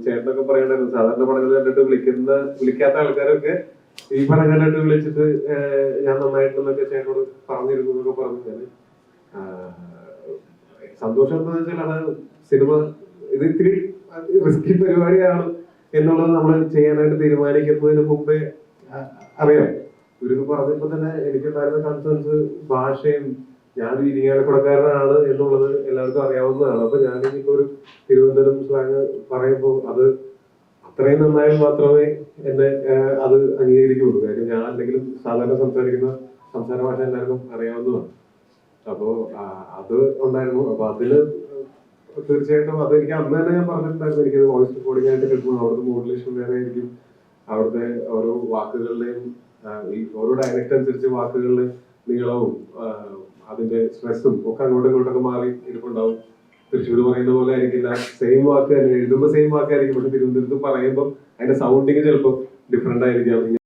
ചേട്ടനൊക്കെ പറയണ്ടായിരുന്നു സാധാരണ പടങ്ങൾ കണ്ടിട്ട് വിളിക്കാത്ത ആൾക്കാരൊക്കെ ഈ പടം കണ്ടിട്ട് വിളിച്ചിട്ട് ഞാൻ നന്നായിട്ടെന്നൊക്കെ ചേട്ടനോട് പറഞ്ഞിരുന്നു എന്നൊക്കെ പറഞ്ഞാല് സന്തോഷം എന്താണെന്ന് വെച്ചാൽ അത് സിനിമ ഇത് ഇത്തിരി റിസ്കി പരിപാടിയാണ് എന്നുള്ളത് നമ്മൾ ചെയ്യാനായിട്ട് തീരുമാനിക്കുന്നതിന് മുമ്പേ അറിയാം. ഇവരൊക്കെ പറഞ്ഞപ്പോ തന്നെ എനിക്കുണ്ടായിരുന്ന കൺസേൺസ് ഭാഷയും ഞാനൊരു ഇരിങ്ങാലക്കുടക്കാരനാണ് എന്നുള്ളത് എല്ലാവർക്കും അറിയാവുന്നതാണ്. അപ്പൊ ഞാനിപ്പോ ഒരു തിരുവനന്തപുരം സ്ലാങ് പറയുമ്പോൾ അത് അത്രയും നന്നായി മാത്രമേ എന്നെ അത് അംഗീകരിക്കുള്ളൂ. കാര്യം ഞാൻ അല്ലെങ്കിലും സാധാരണ സംസാരിക്കുന്ന സംസാര ഭാഷ എല്ലാവർക്കും അറിയാവുന്നതാണ്. അപ്പോ അത് ഉണ്ടായിരുന്നു. അപ്പൊ അതില് തീർച്ചയായിട്ടും അത് എനിക്ക് അന്ന് തന്നെ ഞാൻ പറഞ്ഞിട്ടുണ്ടായിരുന്നു. എനിക്ക് വോയിസ് റെക്കോർഡിംഗ് ആയിട്ട് കിട്ടുമ്പോൾ അവിടുത്തെ മോഡുലേഷൻ വേറെ ആയിരിക്കും, അവിടുത്തെ ഓരോ വാക്കുകളുടെയും ഈ ഓരോ ഡയലക്ട് അനുസരിച്ച് വാക്കുകളുടെ നീളവും അതിന്റെ സ്ട്രെസ്സും ഒക്കെ അങ്ങോട്ടും ഇങ്ങോട്ടൊക്കെ മാറി ഇരിപ്പുണ്ടാവും. തൃശ്ശൂർ പറയുന്ന പോലെ ആയിരിക്കില്ല, സെയിം വാക്ക് തന്നെ എഴുതുമ്പോൾ സെയിം വാക്കായിരിക്കും, പക്ഷെ തിരുവനന്തപുരത്ത് പറയുമ്പോൾ അതിന്റെ സൗണ്ടിങ് ചിലപ്പോൾ ഡിഫറെന്റ് ആയിരിക്കാം.